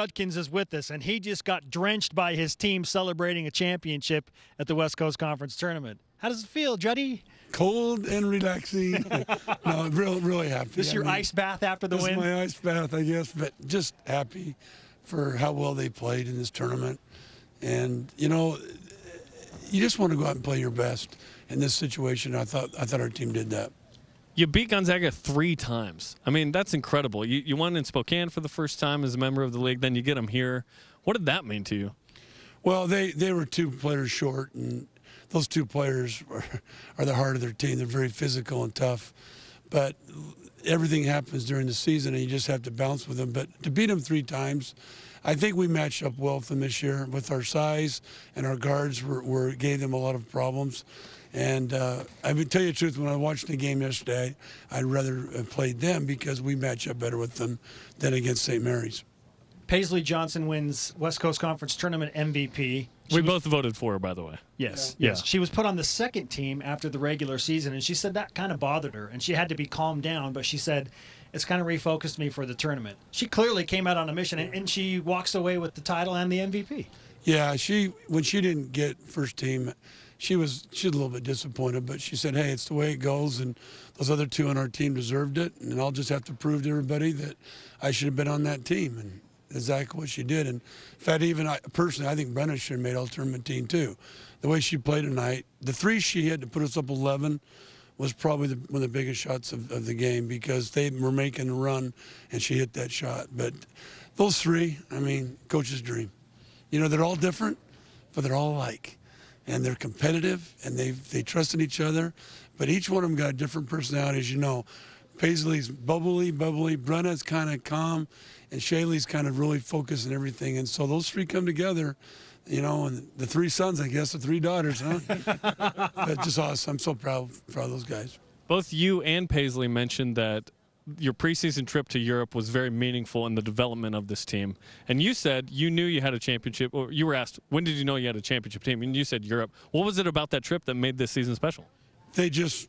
Judkins is with us, and he just got drenched by his team celebrating a championship at the West Coast Conference Tournament. How does it feel, Juddy? Cold and relaxing. No, really happy. This your ice bath after the win? This is my ice bath, I guess, but just happy for how well they played in this tournament. And, you know, you just want to go out and play your best in this situation. I thought our team did that. You beat Gonzaga 3 times. I mean, that's incredible. You won in Spokane for the first time as a member of the league, then you get them here. What did that mean to you? Well, they were 2 players short, and those 2 players are the heart of their team. They're very physical and tough. But everything happens during the season, and you just have to bounce with them. But to beat them 3 times, I think we matched up well with them this year. With our size and our guards gave them a lot of problems. And I would tell you the truth, when I watched the game yesterday, I'd rather have played them because we match up better with them than against St. Mary's. Paisley Johnson wins West Coast Conference Tournament MVP. We both voted for her, by the way. Yes, yeah. yes. She was put on the second team after the regular season, and she said that kind of bothered her, and she had to be calmed down, but she said, it's kind of refocused me for the tournament. She clearly came out on a mission, and she walks away with the title and the MVP. Yeah, when she didn't get first team, she was a little bit disappointed, but she said, hey, it's the way it goes, and those other 2 on our team deserved it, and I'll just have to prove to everybody that I should have been on that team, and exactly what she did. And in fact, even personally, I think Brenna should have made all-tournament team too. The way she played tonight, the 3 she had to put us up 11 was probably one of the biggest shots of the game because they were making a run, and she hit that shot. But those 3, I mean, coach's dream. You know, they're all different, but they're all alike. And they're competitive, and they trust in each other. But each one of them got a different personality, as you know. Paisley's bubbly. Brenna's kind of calm, and Shaylee's kind of really focused and everything. And so those 3 come together, you know, and the 3 sons, I guess, the 3 daughters, huh? That's just awesome. I'm so proud of those guys. Both you and Paisley mentioned that your preseason trip to Europe was very meaningful in the development of this team. And you said you knew you had a championship, or you were asked, when did you know you had a championship team? And you said Europe. What was it about that trip that made this season special? They just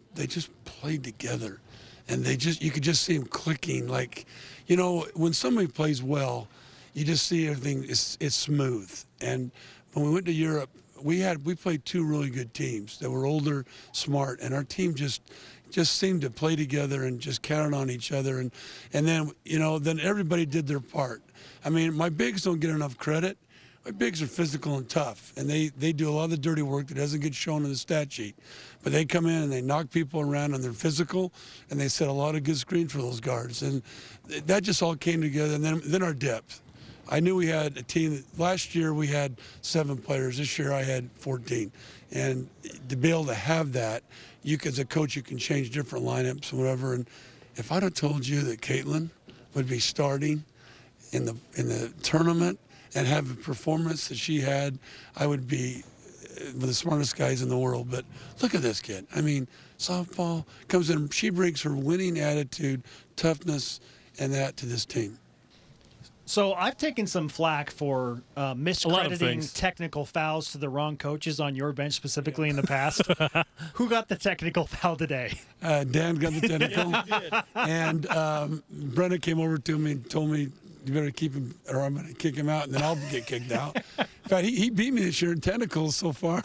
played together. And you could just see them clicking. Like, you know, when somebody plays well, you just see everything, it's smooth. And when we went to Europe, we played 2 really good teams that were older, smart, and our team just seemed to play together and just counted on each other. And then, you know, then everybody did their part. I mean, my bigs don't get enough credit. My bigs are physical and tough, and they do a lot of the dirty work that doesn't get shown in the stat sheet. But they come in and they knock people around, and they're physical, and they set a lot of good screens for those guards. And that just all came together. And then our depth. I knew we had a team. Last year we had 7 players. This year I had 14. And to be able to have that, as a coach, you can change different lineups and whatever. And if I'd have told you that Caitlin would be starting in the tournament and have a performance that she had, I would be one of the smartest guys in the world. But look at this kid. I mean, softball comes in. She brings her winning attitude, toughness, and that to this team. So I've taken some flack for miscrediting technical fouls to the wrong coaches on your bench specifically in the past. Who got the technical foul today? Dan got the technical. And Brenna came over to me and told me, you better keep him or I'm going to kick him out, and then I'll get kicked out. In fact, he beat me this year in technicals so far.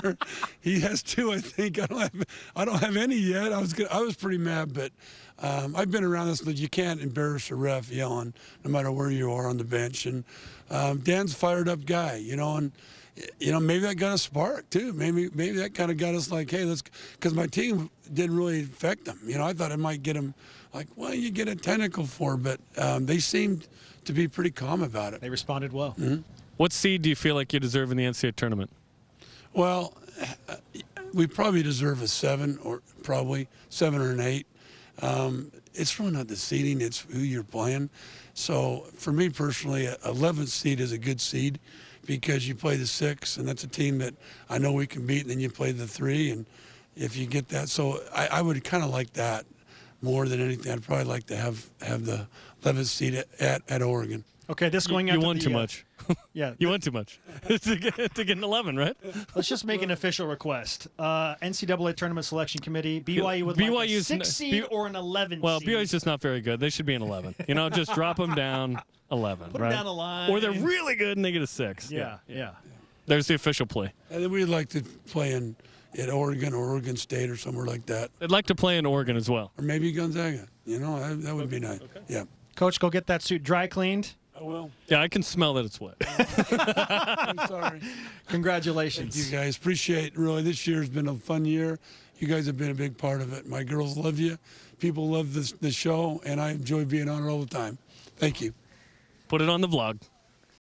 He has 2, I think. I don't have any yet. I was pretty mad, but I've been around this, but you can't embarrass a ref yelling, no matter where you are on the bench. And Dan's a fired up guy, you know, and maybe that got a spark too. Maybe that kind of got us like, hey, let's, because my team didn't really affect them. You know, I thought it might get them like, well, you get a technical for, but they seemed to be pretty calm about it. They responded well. Mm-hmm. What seed do you feel like you deserve in the NCAA tournament? Well, we probably deserve a 7 or an 8. It's really not the seeding, it's who you're playing. So for me personally, 11th seed is a good seed because you play the 6, and that's a team that I know we can beat, and then you play the 3, and if you get that. So I would kind of like that more than anything. I'd probably like to have the 11th seed at Oregon. Okay, this going out. You won too much. Yeah. You want too much to get an 11, right? Let's just make an official request. NCAA Tournament Selection Committee, BYU would like a 6 seed or an 11 Well, seed. BYU's just not very good. They should be an 11. You know, just drop them down 11, Put right? them down a line. Or they're really good and they get a 6. Yeah. There's the official plea. And then we'd like to play at Oregon or Oregon State or somewhere like that. I'd like to play in Oregon as well. Or maybe Gonzaga. You know, that would be nice. Okay. Yeah. Coach, go get that suit dry cleaned. I will. Yeah, I can smell that it's wet. I'm sorry. Congratulations. Thank you guys. Appreciate really. This year has been a fun year. You guys have been a big part of it. My girls love you. People love the show, and I enjoy being on it all the time. Thank you. Put it on the vlog.